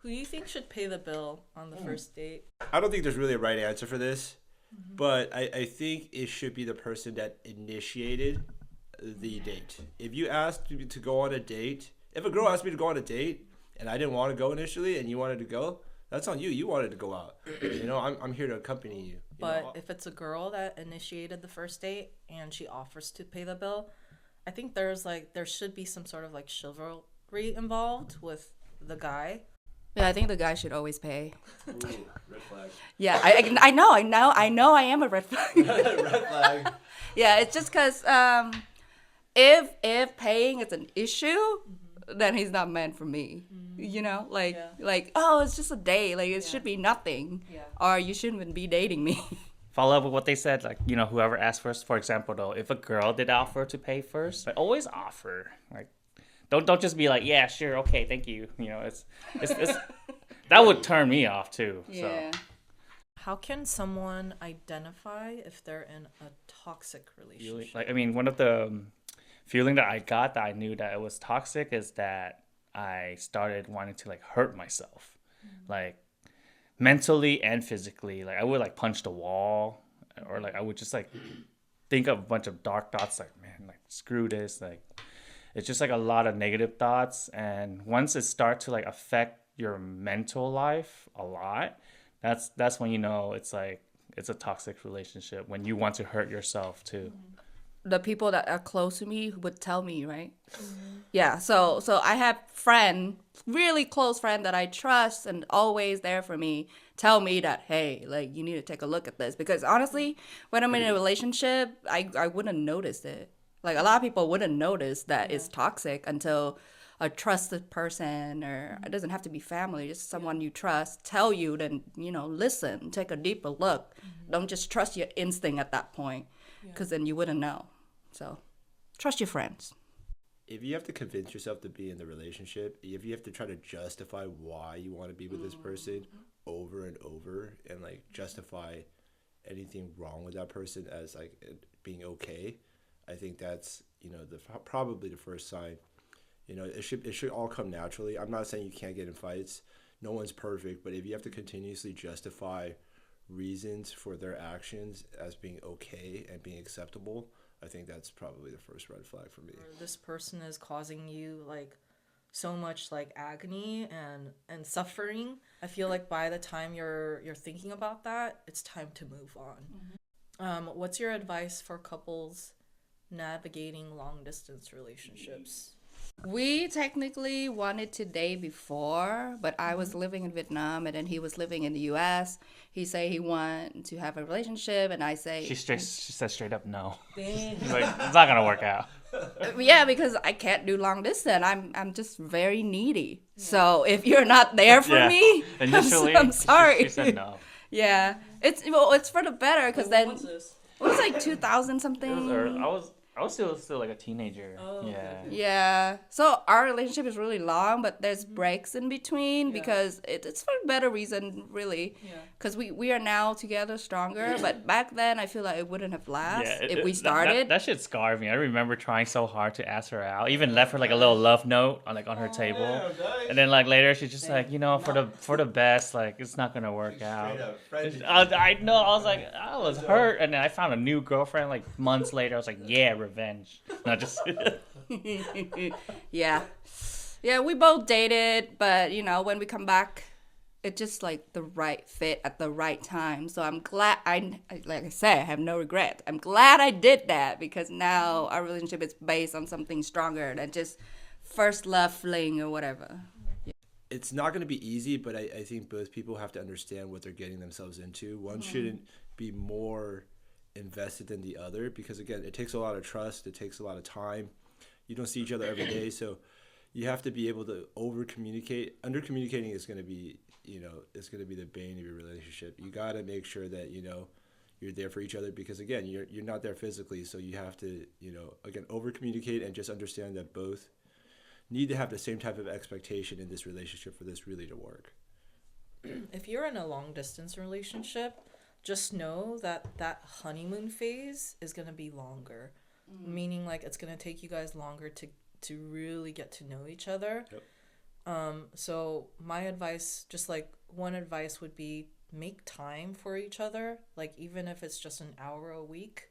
Who do you think should pay the bill on the first date? I don't think there's really a right answer for this, but I think it should be the person that initiated the date. If you asked me to go on a date, if a girl asked me to go on a date and I didn't want to go initially and you wanted to go, that's on you. You wanted to go out. I'm here to accompany you. But if it's a girl that initiated the first date and she offers to pay the bill, I think there should be some sort of like chivalry involved with the guy. Yeah, I think the guy should always pay. Ooh, red flag. Yeah, I know I am a red flag. Red flag. Yeah, it's just because if paying is an issue, then he's not meant for me. You know, like oh, it's just a date. Like it should be nothing, or you shouldn't be dating me. Follow up with what they said, like, whoever asked first. For example, though, if a girl did offer to pay first, like, always offer. Like, don't just be like, yeah, sure, okay, thank you. It's that would turn me off too. Yeah. So. How can someone identify if they're in a toxic relationship? Like, one of the feeling that I got that I knew that it was toxic is that I started wanting to like hurt myself, like mentally and physically. Like I would like punch the wall, or like I would just like think of a bunch of dark thoughts. Like, man, like screw this. Like it's just like a lot of negative thoughts. And once it starts to like affect your mental life a lot, that's when it's like it's a toxic relationship, when you want to hurt yourself too. The people that are close to me would tell me, right? Yeah, so I have really close friend that I trust and always there for me, tell me that, hey, like, you need to take a look at this. Because honestly, when I'm in a relationship, I wouldn't notice it. Like, a lot of people wouldn't notice that it's toxic until a trusted person, or it doesn't have to be family, just someone you trust, tell you, then, listen, take a deeper look. Don't just trust your instinct at that point, because then you wouldn't know. So trust your friends. If you have to convince yourself to be in the relationship, if you have to try to justify why you want to be with this person over and over, and like justify anything wrong with that person as like being okay, I think that's probably the first sign. It should all come naturally. I'm not saying you can't get in fights. No one's perfect, but if you have to continuously justify reasons for their actions as being okay and being acceptable, I think that's probably the first red flag for me. This person is causing you like so much like agony and suffering. I feel like by the time you're thinking about that, it's time to move on. What's your advice for couples navigating long distance relationships? We technically wanted to date before, but I was living in Vietnam and then he was living in the US. He said he wanted to have a relationship, and I say... She said straight up no. Dang. She's like, it's not going to work out. Yeah, because I can't do long distance. I'm just very needy. So if you're not there for me, initially, I'm sorry. She said no. Yeah. It's for the better, because then... What's this? It was like 2000 something. It was early. I was still like a teenager. Oh, yeah. okay. Yeah. So our relationship is really long, but there's breaks in between because it's for a better reason, really. Yeah. Because we are now together stronger, but back then I feel like it wouldn't have lasted if we That started. that shit scarred me. I remember trying so hard to ask her out. I even left her like a little love note on her table. nice. And then like later she's just like, for the best, like it's not gonna work out. Straight up, friendship. I know. I was like, I was hurt, and then I found a new girlfriend like months later. I was like, yeah, revenge. Not just. Yeah. Yeah, we both dated, but when we come back, it's just like the right fit at the right time. So I'm glad like I said, I have no regret. I'm glad I did that, because now our relationship is based on something stronger than just first love fling or whatever. It's not going to be easy, but I think both people have to understand what they're getting themselves into. One shouldn't be more invested than the other, because again, it takes a lot of trust, it takes a lot of time. You don't see each other every day, so you have to be able to over communicate. Under communicating is going to be it's going to be the bane of your relationship. You got to make sure that you're there for each other, because again, you're not there physically, so you have to again, over communicate and just understand that both need to have the same type of expectation in this relationship for this really to work. If you're in a long distance relationship, just know that honeymoon phase is going to be longer. Meaning like it's going to take you guys longer to really get to know each other. Yep. So my advice, just like one advice would be make time for each other. Like even if it's just an hour a week,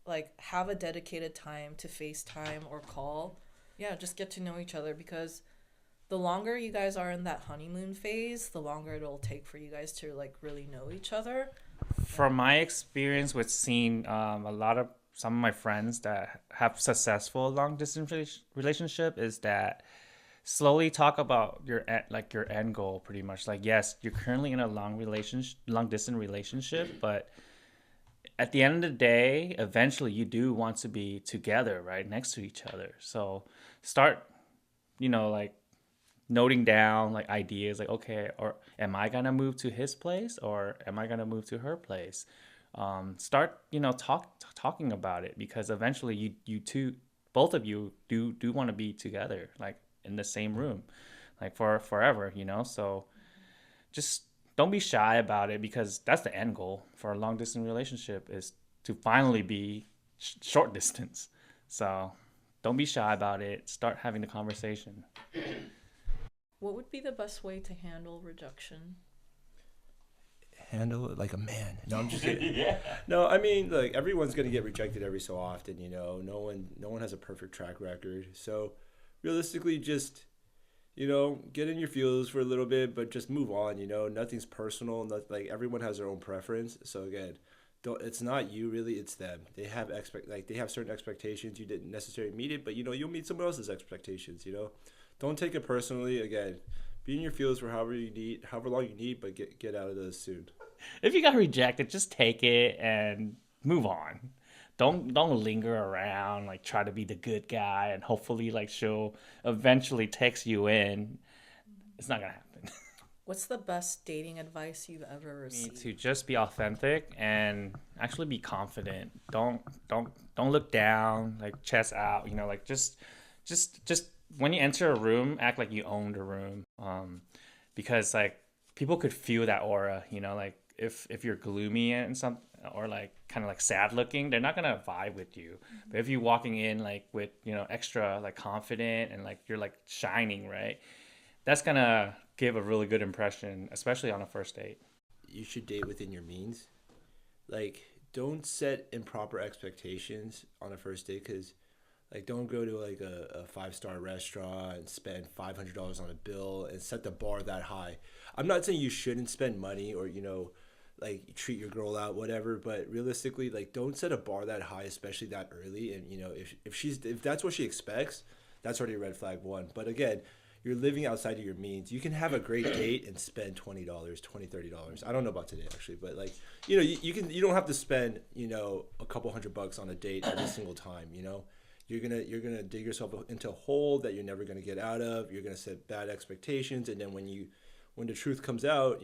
like have a dedicated time to FaceTime or call. Yeah, just get to know each other because the longer you guys are in that honeymoon phase, the longer it'll take for you guys to like really know each other. From my experience with seeing a lot of some of my friends that have successful long distance relationship is that slowly talk about like your end goal pretty much. Like yes, you're currently in a long distance relationship, but at the end of the day, eventually you do want to be together, right, next to each other. So start, like noting down like ideas, like okay, or am I gonna move to his place or am I gonna move to her place? Start, talking about it because eventually you two, both of you do want to be together, like in the same room, like for forever, So just don't be shy about it because that's the end goal for a long distance relationship is to finally be short distance. So don't be shy about it. Start having the conversation. What would be the best way to handle rejection? Handle it like a man. No, I'm just kidding. Yeah. No, I mean, like everyone's gonna get rejected every so often. No one has a perfect track record. So realistically, just get in your feels for a little bit, but just move on. Nothing's personal. Like everyone has their own preference. So again, don't. It's not you really. It's them. They have certain expectations. You didn't necessarily meet it, but you'll meet someone else's expectations. Don't take it personally. Again, be in your feels for however long you need, but get out of those soon. If you got rejected, just take it and move on. Don't linger around, like try to be the good guy and hopefully like she'll eventually text you in. It's not gonna happen. What's the best dating advice you've ever received? To just be authentic and actually be confident. Don't look down, like chest out, like just when you enter a room, act like you own the room. Because like people could feel that aura, like if you're gloomy and some or like kind of like sad looking, they're not gonna vibe with you. But if you're walking in like with extra like confident and like you're like shining, right, that's gonna give a really good impression, especially on a first date. You should date within your means. Like, don't set improper expectations on a first date because, like, don't go to like a 5-star restaurant and spend $500 on a bill and set the bar that high. I'm not saying you shouldn't spend money or like treat your girl out, whatever. But realistically, like, don't set a bar that high, especially that early. And if that's what she expects, that's already a red flag one. But again, you're living outside of your means. You can have a great date and spend $20, $30. I don't know about today actually, but like you don't have to spend a couple $100 on a date every single time. You're gonna dig yourself into a hole that you're never gonna get out of. You're gonna set bad expectations, and then when the truth comes out,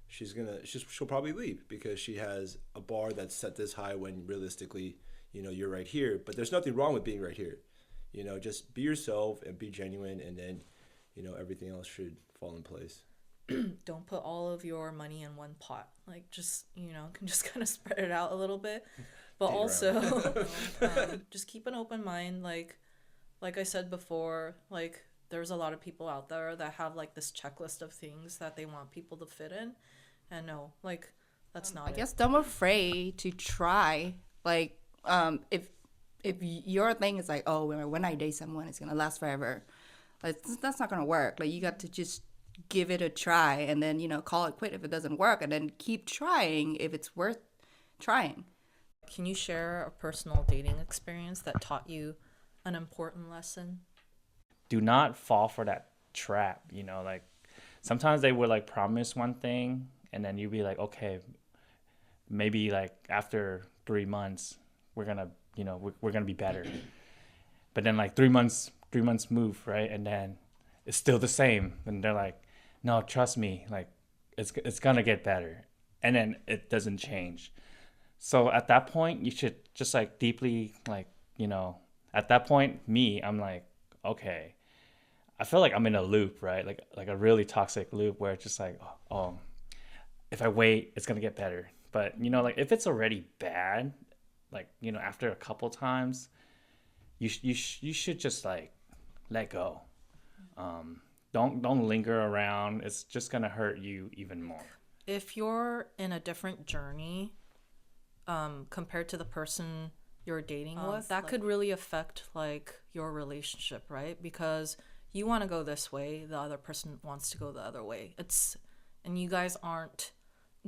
she'll probably leave because she has a bar that's set this high when realistically, you're right here. But there's nothing wrong with being right here. Just be yourself and be genuine, and then everything else should fall in place. Don't put all of your money in one pot. Like just can just kind of spread it out a little bit, but also just keep an open mind. Like I said before, like there's a lot of people out there that have like this checklist of things that they want people to fit in, and no, like that's not. I guess don't be afraid to try. Like if your thing is like, oh, when I date someone, it's gonna last forever. Like that's not gonna work. Like you got to just give it a try and then call it quit if it doesn't work, and then keep trying if it's worth trying. Can you share a personal dating experience that taught you an important lesson? Do not fall for that trap. Like sometimes they would like promise one thing and then you'd be like, okay, maybe like after 3 months we're gonna we're gonna be better. But then like 3 months move, right, and then it's still the same, and they're like, no, trust me, like it's gonna get better, and then it doesn't change. So at that point you should just like deeply like at that point I'm like, okay, I feel like I'm in a loop, right, like a really toxic loop where it's just like, oh, if I wait it's gonna get better. But like if it's already bad, like after a couple times you should just like let go. don't linger around. It's just gonna hurt you even more. If you're in a different journey compared to the person you're dating with, that could really affect like your relationship, right? Because you want to go this way, the other person wants to go the other way. And you guys aren't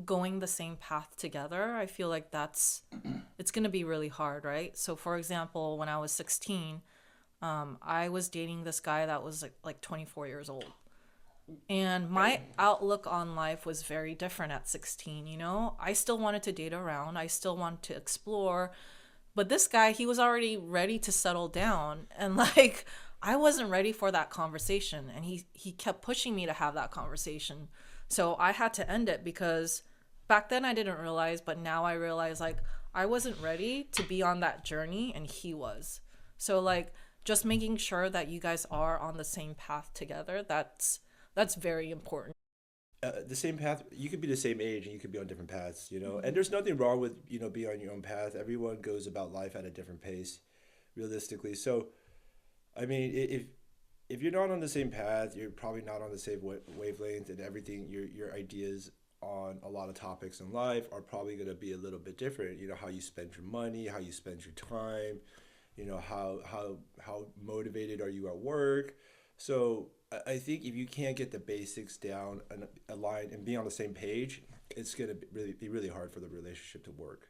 going the same path together. I feel like it's going to be really hard, right? So for example, when I was 16, I was dating this guy that was like 24 years old. And my outlook on life was very different at 16, you know? I still wanted to date around. I still wanted to explore. But this guy, he was already ready to settle down. And like, I wasn't ready for that conversation. And he kept pushing me to have that conversation. So I had to end it because back then I didn't realize, but now I realize like I wasn't ready to be on that journey and he was. So like just making sure that you guys are on the same path together, that's very important. The same path, you could be the same age and you could be on different paths, you know, and there's nothing wrong with, you know, being on your own path. Everyone goes about life at a different pace, realistically. So, I mean, if you're not on the same path, you're probably not on the same wavelength, and everything, your ideas on a lot of topics in life are probably going to be a little bit different. You know, how you spend your money, how you spend your time, you know, how motivated are you at work. So I think if you can't get the basics down and aligned and be on the same page, it's going to be really hard for the relationship to work.